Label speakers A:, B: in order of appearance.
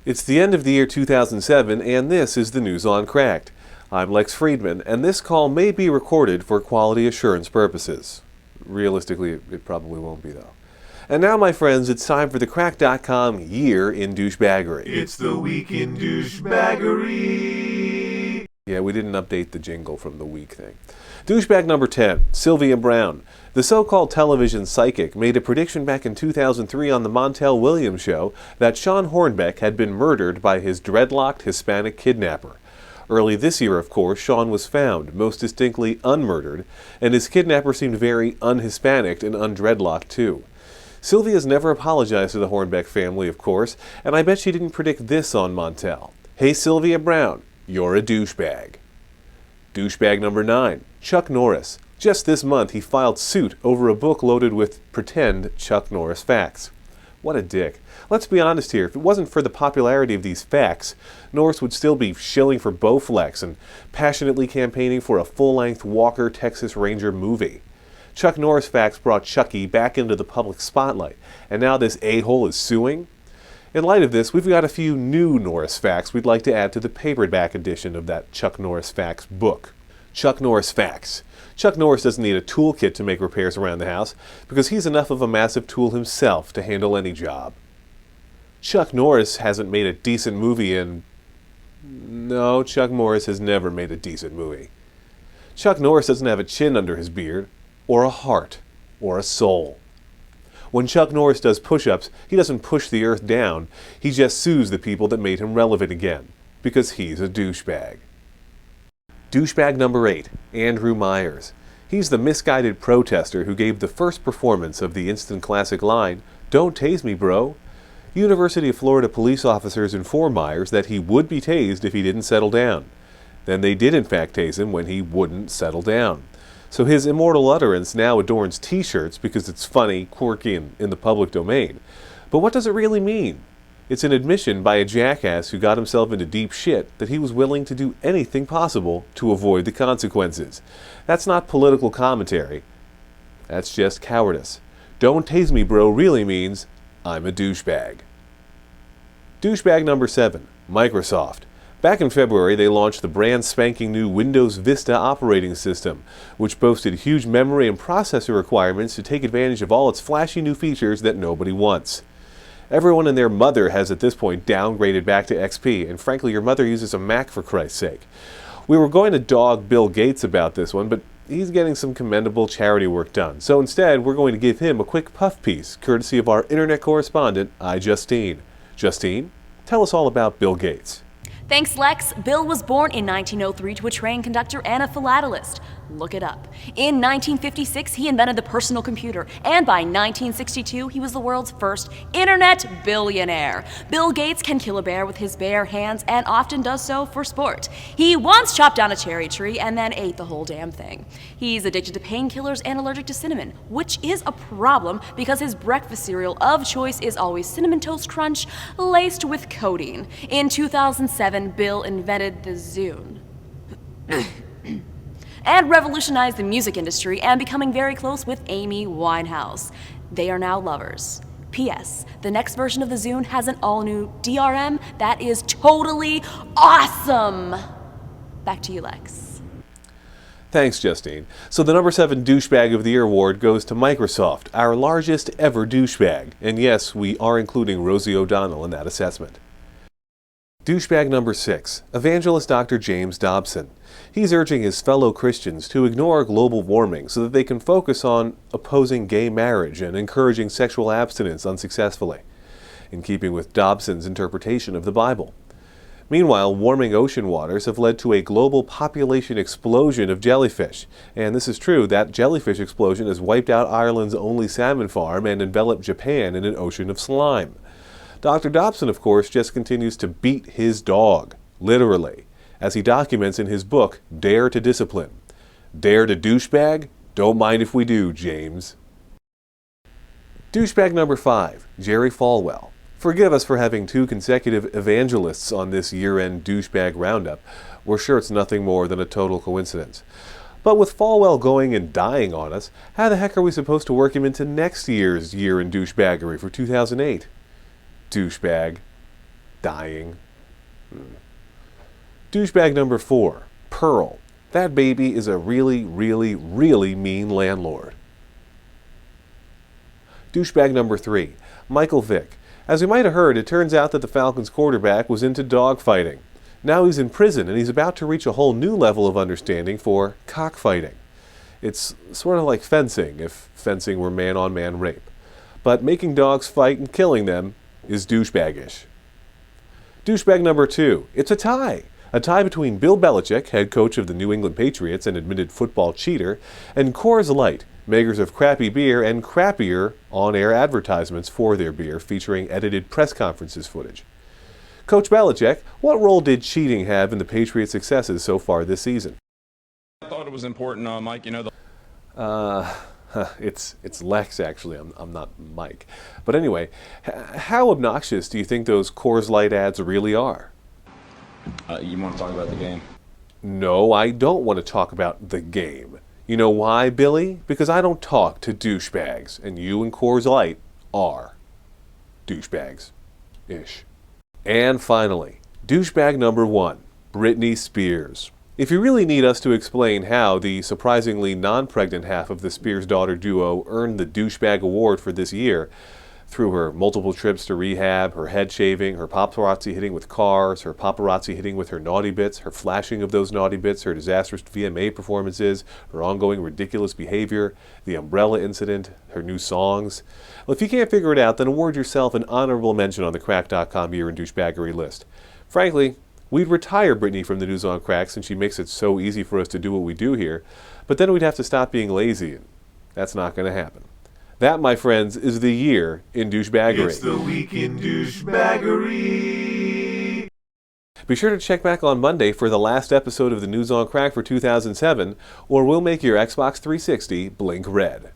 A: It's the end of the year 2007, and this is the News on Cracked. I'm Lex Friedman, and this call may be recorded for quality assurance purposes. Realistically, it probably won't be, though. And now, my friends, it's time for the Cracked.com Year in Douchebaggery.
B: It's the week in Douchebaggery.
A: Yeah, we didn't update the jingle from the week thing. Douchebag number 10, Sylvia Browne. The so-called television psychic made a prediction back in 2003 on the Montel Williams show that Sean Hornbeck had been murdered by his dreadlocked Hispanic kidnapper. Early this year, of course, Sean was found, most distinctly unmurdered, and his kidnapper seemed very un-Hispanic and undreadlocked too. Sylvia's never apologized to the Hornbeck family, of course, and I bet she didn't predict this on Montel. Hey, Sylvia Browne, you're a douchebag. Douchebag number 9, Chuck Norris. Just this month, he filed suit over a book loaded with pretend Chuck Norris facts. What a dick. Let's be honest here, if it wasn't for the popularity of these facts, Norris would still be shilling for Bowflex and passionately campaigning for a full-length Walker Texas Ranger movie. Chuck Norris facts brought Chucky back into the public spotlight, and now this a-hole is suing? In light of this, we've got a few new Norris facts we'd like to add to the paperback edition of that Chuck Norris Facts book. Chuck Norris Facts. Chuck Norris doesn't need a toolkit to make repairs around the house because he's enough of a massive tool himself to handle any job. Chuck Norris hasn't made a decent movie in... No, Chuck Norris has never made a decent movie. Chuck Norris doesn't have a chin under his beard, or a heart, or a soul. When Chuck Norris does push-ups, he doesn't push the earth down, he just sues the people that made him relevant again, because he's a douchebag. Douchebag number 8, Andrew Meyers. He's the misguided protester who gave the first performance of the instant classic line, "Don't tase me, bro." University of Florida police officers informed Meyers that he would be tased if he didn't settle down. Then they did in fact tase him when he wouldn't settle down. So his immortal utterance now adorns t-shirts because it's funny, quirky, and in the public domain. But what does it really mean? It's an admission by a jackass who got himself into deep shit that he was willing to do anything possible to avoid the consequences. That's not political commentary. That's just cowardice. Don't tase me, bro really means I'm a douchebag. Douchebag number 7, Microsoft. Back in February, they launched the brand spanking new Windows Vista operating system, which boasted huge memory and processor requirements to take advantage of all its flashy new features that nobody wants. Everyone and their mother has at this point downgraded back to XP, and frankly, your mother uses a Mac for Christ's sake. We were going to dog Bill Gates about this one, but he's getting some commendable charity work done. So instead, we're going to give him a quick puff piece, courtesy of our internet correspondent, Justine. Justine, tell us all about Bill Gates.
C: Thanks, Lex. Bill was born in 1903 to a train conductor and a philatelist. Look it up. In 1956, he invented the personal computer, and by 1962, he was the world's first internet billionaire. Bill Gates can kill a bear with his bare hands and often does so for sport. He once chopped down a cherry tree and then ate the whole damn thing. He's addicted to painkillers and allergic to cinnamon, which is a problem because his breakfast cereal of choice is always Cinnamon Toast Crunch laced with codeine. In 2007, Bill invented the Zune. And revolutionized the music industry and becoming very close with Amy Winehouse. They are now lovers. P.S. The next version of the Zune has an all-new DRM that is totally awesome. Back to you, Lex.
A: Thanks, Justine. So the number 7 Douchebag of the Year award goes to Microsoft, our largest ever douchebag. And yes, we are including Rosie O'Donnell in that assessment. Douchebag number 6, Evangelist Dr. James Dobson. He's urging his fellow Christians to ignore global warming so that they can focus on opposing gay marriage and encouraging sexual abstinence unsuccessfully, in keeping with Dobson's interpretation of the Bible. Meanwhile, warming ocean waters have led to a global population explosion of jellyfish. And this is true, that jellyfish explosion has wiped out Ireland's only salmon farm and enveloped Japan in an ocean of slime. Dr. Dobson, of course, just continues to beat his dog, literally, as he documents in his book, Dare to Discipline. Dare to douchebag? Don't mind if we do, James. Douchebag number 5, Jerry Falwell. Forgive us for having 2 consecutive evangelists on this year-end douchebag roundup. We're sure it's nothing more than a total coincidence. But with Falwell going and dying on us, how the heck are we supposed to work him into next year's Year in Douchebaggery for 2008? Douchebag. dying. Douchebag number 4, Pearl. That baby is a really, really, really mean landlord. Douchebag number 3, Michael Vick. As we might have heard, it turns out that the Falcons quarterback was into dogfighting. Now he's in prison and he's about to reach a whole new level of understanding for cockfighting. It's sort of like fencing, if fencing were man-on-man rape. But making dogs fight and killing them is douchebaggish. Douchebag number 2, it's a tie. A tie between Bill Belichick, head coach of the New England Patriots and admitted football cheater, and Coors Light, makers of crappy beer and crappier on-air advertisements for their beer featuring edited press conferences footage. Coach Belichick, what role did cheating have in the Patriots' successes so far this season?
B: I thought it was important, Mike.
A: It's Lex, actually. I'm not Mike. But anyway, how obnoxious do you think those Coors Light ads really are?
B: You want to talk about the game?
A: No, I don't want to talk about the game. You know why, Billy? Because I don't talk to douchebags, and you and Coors Light are douchebags-ish. And finally, douchebag number 1, Britney Spears. If you really need us to explain how the surprisingly non-pregnant half of the Spears-daughter duo earned the Douchebag Award for this year, through her multiple trips to rehab, her head shaving, her paparazzi hitting with cars, her paparazzi hitting with her naughty bits, her flashing of those naughty bits, her disastrous VMA performances, her ongoing ridiculous behavior, the umbrella incident, her new songs. Well, if you can't figure it out, then award yourself an honorable mention on the Crack.com Year in Douchebaggery list. Frankly, we'd retire Britney from the News on Crack since she makes it so easy for us to do what we do here, but then we'd have to stop being lazy, and that's not going to happen. That, my friends, is the year in douchebaggery.
D: It's the week in douchebaggery.
A: Be sure to check back on Monday for the last episode of the News on Crack for 2007, or we'll make your Xbox 360 blink red.